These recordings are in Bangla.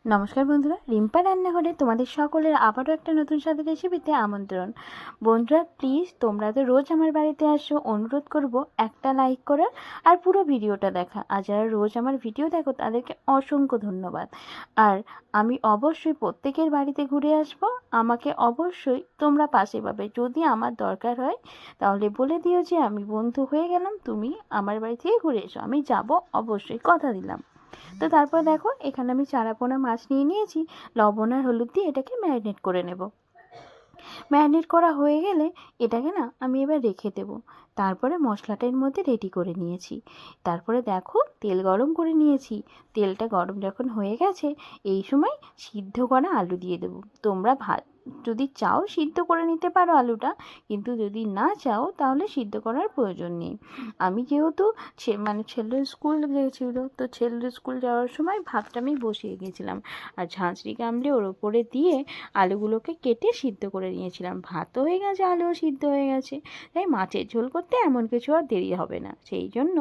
নমস্কার বন্ধুরা, রিম্পা রান্নাঘরে তোমাদের সকলের আবারও একটা নতুন স্বাদের রেসিপিতে আমন্ত্রণ। বন্ধুরা প্লিজ তোমরা তো রোজ আমার বাড়িতে আসো, অনুরোধ করব একটা লাইক করার আর পুরো ভিডিওটা দেখা। আর যারা রোজ আমার ভিডিও দেখো তাদেরকে অসংখ্য ধন্যবাদ। আর আমি অবশ্যই প্রত্যেকের বাড়িতে ঘুরে আসবো, আমাকে অবশ্যই তোমরা পাশে পাবে। যদি আমার দরকার হয় তাহলে বলে দিও যে আমি বন্ধু হয়ে গেলাম, তুমি আমার বাড়ি থেকে ঘুরে এসো, আমি যাব অবশ্যই, কথা দিলাম। তো তারপর দেখো এখানে আমি চারাপোনা মাছ নিয়ে নিয়েছি। লবণ আর হলুদ দিয়ে এটাকে ম্যারিনেট করে নেব। ম্যারিনেট করা হয়ে গেলে এটাকে না আমি এবার রেখে দেবো। তারপরে মশলাটা এর মধ্যে রেডি করে নিয়েছি। তারপরে দেখো তেল গরম করে নিয়েছি। তেলটা গরম যখন হয়ে গেছে এই সময় সিদ্ধ করা আলু দিয়ে দেবো। তোমরা যদি চাও সিদ্ধ করে নিতে পারো আলুটা, কিন্তু যদি না চাও তাহলে সিদ্ধ করার প্রয়োজন নেই। আমি যেহেতু ছেলের স্কুল গিয়েছিল, তো ছেলের স্কুল যাওয়ার সময় ভাতটা আমি বসিয়ে গিয়েছিলাম আর ঝাঁঝরি গামলে ওর ওপরে দিয়ে আলুগুলোকে কেটে সিদ্ধ করে নিয়েছিলাম। ভাতও হয়ে গেছে, আলুও সিদ্ধ হয়ে গেছে, তাই মাছের ঝোল করতে এমন কিছু আর দেরি হবে না। সেই জন্য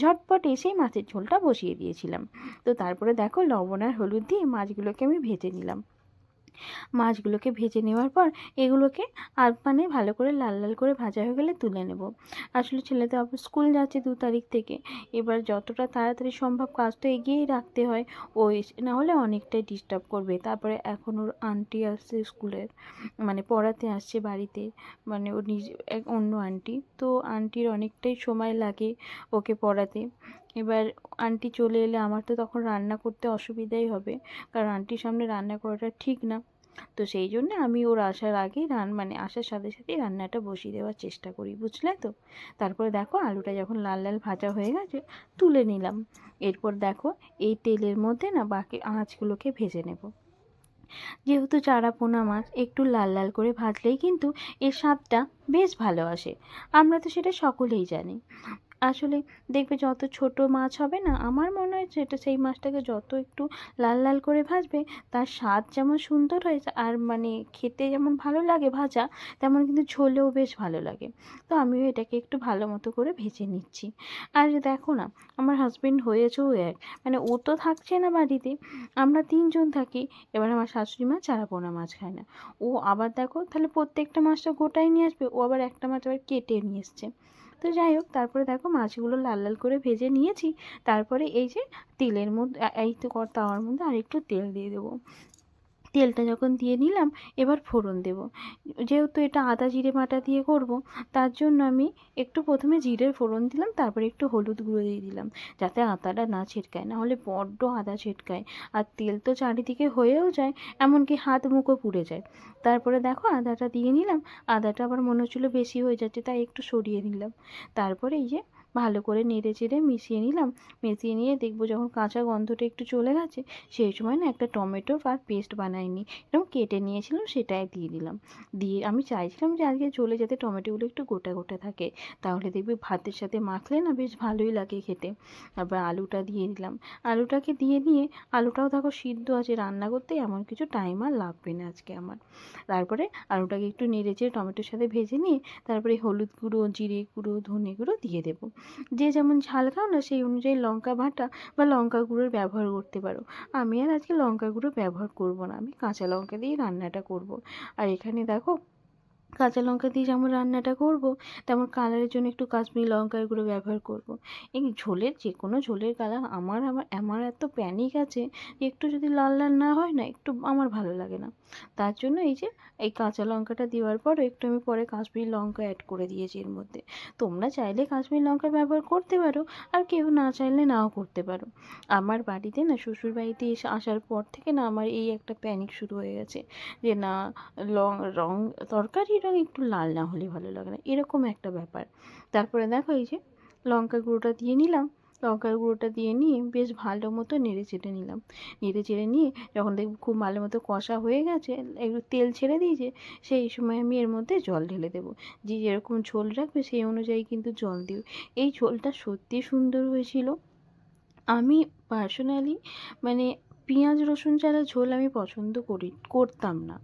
ঝটপট এসেই মাছের ঝোলটা বসিয়ে দিয়েছিলাম। তো তারপরে দেখো লবণ আর হলুদ দিয়ে মাছগুলোকে আমি ভেজে নিলাম। মাছগুলোকে ভেজে নেওয়ার পর এগুলোকে আর ভালো করে লাল লাল করে ভাজা হয়ে গেলে তুলে নেব। আসলে ছেলে তো আবার স্কুল যাচ্ছে 2 তারিখ থেকে, এবার যতটা তাড়াতাড়ি সম্ভব কাজ তো এগিয়েই রাখতে হয়। ওই না হলে অনেকটাই ডিস্টার্ব করবে। তারপরে এখন ওর আন্টি আসছে স্কুলের, পড়াতে আসছে বাড়িতে, ওর নিজে এক অন্য আন্টি, তো আন্টির অনেকটাই সময় লাগে ওকে পড়াতে। এবার আন্টি চলে এলে আমার তো তখন রান্না করতে অসুবিধাই হবে, কারণ আন্টির সামনে রান্না করাটা ঠিক না। তো সেই জন্য আমি ওর আসার আগেই আসার সাথে সাথেই রান্নাটা বসিয়ে দেওয়ার চেষ্টা করি, বুঝলে তো। তারপরে দেখো আলুটা যখন লাল লাল ভাজা হয়ে গেছে তুলে নিলাম। এরপর দেখো এই তেলের মধ্যে না বাকি আঁচগুলোকে ভেজে নেব। যেহেতু চারা পোনা মাছ একটু লাল লাল করে ভাজলেই কিন্তু এর স্বাদটা বেশ ভালো আসে। আমরা তো সেটা সকলেই জানি। আসলে দেখবে যত ছোট মাছ হবে না, আমার মনে হয় সেটা সেই মাছটাকে যত একটু লাল লাল করে ভাজবে তার স্বাদ যেমন সুন্দর হয় আর খেতে যেমন ভালো লাগে ভাজা, তেমন কিন্তু ঝোলেও বেশ ভালো লাগে। তো আমিও এটাকে একটু ভালো মতো করে ভেজে নিচ্ছি। আর দেখো না, আমার হাজবেন্ড হয়েছেও এক, ও তো থাকছে না বাড়িতে, আমরা 3জন থাকি। এবার আমার শাশুড়ি মা চারাপোনা মাছ খায় না। ও আবার দেখো তাহলে প্রত্যেকটা মাছটা গোটাই নিয়ে আসবে, ও আবার একটা মাছ আবার কেটে নিয়ে এসছে। তো যাই হোক, তারপরে দেখো মাছগুলো লাল লাল করে ভেজে নিয়েছি। তারপরে এই যে তেলের মধ্যে এই তো তাওয়ার মধ্যে আরেকটু তেল দিয়ে দেবো। তেলটা যখন দিয়ে নিলাম এবার ফোড়ন দেব। যেহেতু এটা আদা জিরে বাটা দিয়ে করব, তার জন্য আমি একটু প্রথমে জিরের ফোড়ন দিলাম, তারপরে একটু হলুদ গুঁড়ো দিয়ে দিলাম, যাতে আদাটা না ছিটকায়, না হলে বড্ড আদা ছিটকায়। আর তেল তো চারিদিকে হয়েও যায়, এমনকি হাত মুখও পুড়ে যায়। তারপরে দেখো আদাটা দিয়ে নিলাম। আদাটা আবার মনে হচ্ছিলো বেশি হয়ে যাচ্ছে, তাই একটু সরিয়ে নিলাম। তারপরে এই যে ভালো করে নেড়ে চেড়ে মিশিয়ে নিলাম। মিশিয়ে নিয়ে দেখবো যখন কাঁচা গন্ধটা একটু চলে গেছে, সেই সময় না একটা টমেটোর আর পেস্ট বানাইনি, এরকম কেটে নিয়েছিলাম, সেটাই দিয়ে দিলাম। দিয়ে আমি চাইছিলাম যে আজকে ঝোলে যাতে টমেটোগুলো একটু গোটা গোটা থাকে, তাহলে দেখবি ভাতের সাথে মাখলে না বেশ ভালোই লাগে খেতে। তারপর আলুটা দিয়ে দিলাম। আলুটাকে দিয়ে নিয়ে, আলুটাও দেখো সিদ্ধ আছে, রান্না করতে এমন কিছু টাইম আর লাগবে না আজকে আমার। তারপরে আলুটাকে একটু নেড়ে চেড়ে টমেটোর সাথে ভেজে নিয়ে তারপরে হলুদ গুঁড়ো, জিরে গুঁড়ো, ধনে গুঁড়ো দিয়ে দেবো। যে যেমন ঝাল খাও না সেই অনুযায়ী লঙ্কা বাটা বা লঙ্কা গুঁড়োর ব্যবহার করতে পারো। আমি আর আজকে লঙ্কা গুঁড়ো ব্যবহার করব না, আমি কাঁচা লঙ্কা দিয়েই রান্নাটা করব। আর এখানে দেখো কাঁচা লঙ্কা দিয়ে যেমন রান্নাটা করব, তেমন কালারের জন্য একটু কাশ্মীরি লঙ্কার গুঁড়ো ব্যবহার করব। এই ঝোলের যে কোনো ঝোলের কালার আমার আমার আমার এত প্যানিক আছে, একটু যদি লাল লাল না হয় না একটু আমার ভালো লাগে না। তার জন্য এই যে এই কাঁচা লঙ্কাটা দেওয়ার পর একটু আমি পরে কাশ্মীরি লঙ্কা অ্যাড করে দিয়েছি এর মধ্যে। তোমরা চাইলে কাশ্মীরি লঙ্কা ব্যবহার করতে পারো, আর কেউ না চাইলে নাও করতে পারো। আমার বাড়িতে না শ্বশুর বাড়িতে এসে আসার পর থেকে না আমার এই একটা প্যানিক শুরু হয়ে গেছে, যে না, রং তরকারির রং একটু লাল না হলে ভালো লাগে না, এরকম একটা ব্যাপার। তারপরে দেখো এই যে লঙ্কা গুঁড়োটা দিয়ে নিলাম। লঙ্কার গুঁড়োটা দিয়ে নিয়ে বেশ ভালো মতো নেড়ে চেড়ে নিলাম। নেড়ে চেড়ে নিয়ে যখন দেখব খুব ভালো মতো কষা হয়ে গেছে, একটু তেল ছেড়ে দিয়েছে, সেই সময় আমি এর মধ্যে জল ঢেলে দেবো। যে যেরকম ঝোল রাখবে সেই অনুযায়ী কিন্তু জল দিও। এই ঝোলটা সত্যি সুন্দর হয়েছিল। আমি পার্সোনালি মানে পেঁয়াজ রসুন ছাড়া ঝোল আমি পছন্দ করতাম না।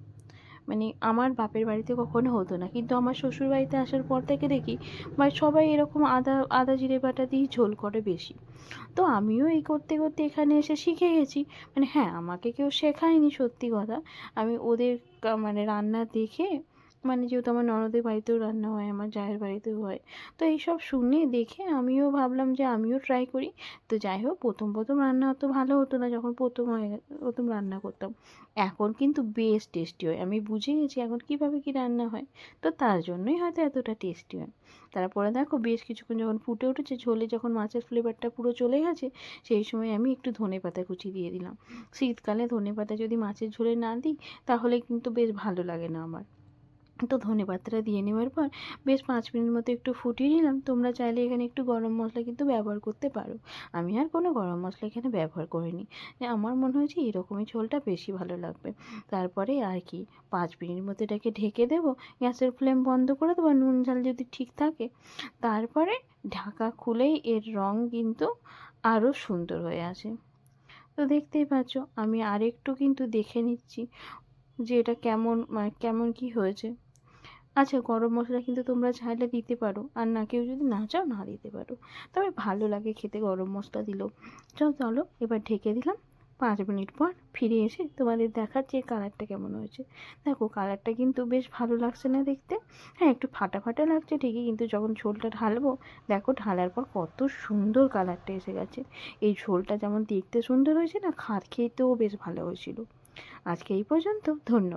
মানে আমার বাপের বাড়িতে কখনো হতো না, কিন্তু আমার শ্বশুর বাড়িতে আসার পর থেকে দেখি মানে সবাই এরকম আদা আদা জিরে বাটা দিয়েই ঝোল করে বেশি। তো আমিও এই করতে করতে এখানে এসে শিখে গেছি। মানে হ্যাঁ, আমাকে কেউ শেখায়নি সত্যি কথা। আমি ওদের মানে রান্না দেখে, মানে যেহেতু আমার ননদের বাড়িতেও রান্না হয়, আমার জায়ের বাড়িতেও হয়, তো এইসব শুনে দেখে আমিও ভাবলাম যে আমিও ট্রাই করি। তো যাই হোক, প্রথম প্রথম রান্না অত ভালো হতো না যখন প্রথম রান্না করতাম। এখন কিন্তু বেশ টেস্টি হয়। আমি বুঝে গেছি এখন কীভাবে কী রান্না হয়, তো তার জন্যই হয়তো এতটা টেস্টি হয়। তারপরে দেখো বেশ কিছুক্ষণ যখন ফুটে উঠেছে, ঝোলে যখন মাছের ফ্লেভারটা পুরো চলে গেছে, সেই সময় আমি একটু ধনেপাতা কুচি দিয়ে দিলাম। শীতকালে ধনেপাতা যদি মাছের ঝোলে না দিই তাহলে কিন্তু বেশ ভালো লাগে না আমার। তো ধনেপাতাটা দিয়ে নেওয়ার পর বেশ 5 মিনিট মতো একটু ফুটিয়ে নিলাম। তোমরা চাইলে এখানে একটু গরম মশলা কিন্তু ব্যবহার করতে পারো। আমি আর কোনো গরম মশলা এখানে ব্যবহার করিনি। আমার মনে হয়েছে এরকমই ঝোলটা বেশি ভালো লাগবে। তারপরে আর কি 5 মিনিট মতো এটাকে ঢেকে দেবো। গ্যাসের ফ্লেম বন্ধ করে দেবো, নুন ঝাল যদি ঠিক থাকে। তারপরে ঢাকা খুলেই এর রং কিন্তু আরও সুন্দর হয়ে আসে। তো দেখতেই পাচ্ছ, আমি আরেকটু কিন্তু দেখে নিচ্ছি যে এটা কেমন মানে কেমন কি হয়েছে। আচ্ছা, গরম মশলা কিন্তু তোমরা চাইলে দিতে পারো, আর না কেউ যদি না চাও না দিতে পারো, তবে ভালো লাগে খেতে গরম মশলা দিলেও। চলো এবার ঢেকে দিলাম। 5 মিনিট পর ফিরে এসে তোমাদের দেখাচ্ছি এর কালারটা কেমন হয়েছে। দেখো কালারটা কিন্তু বেশ ভালো লাগছে না দেখতে? হ্যাঁ, একটু ফাটা ফাটা লাগছে ঠিকই, কিন্তু যখন ঝোলটা ঢালবো, দেখো ঢালার পর কত সুন্দর কালারটা এসে গেছে। এই ঝোলটা যেমন দেখতে সুন্দর হয়েছে না, খেতেও বেশ ভালো হয়েছিল। আজকে এই পর্যন্ত, ধন্যবাদ।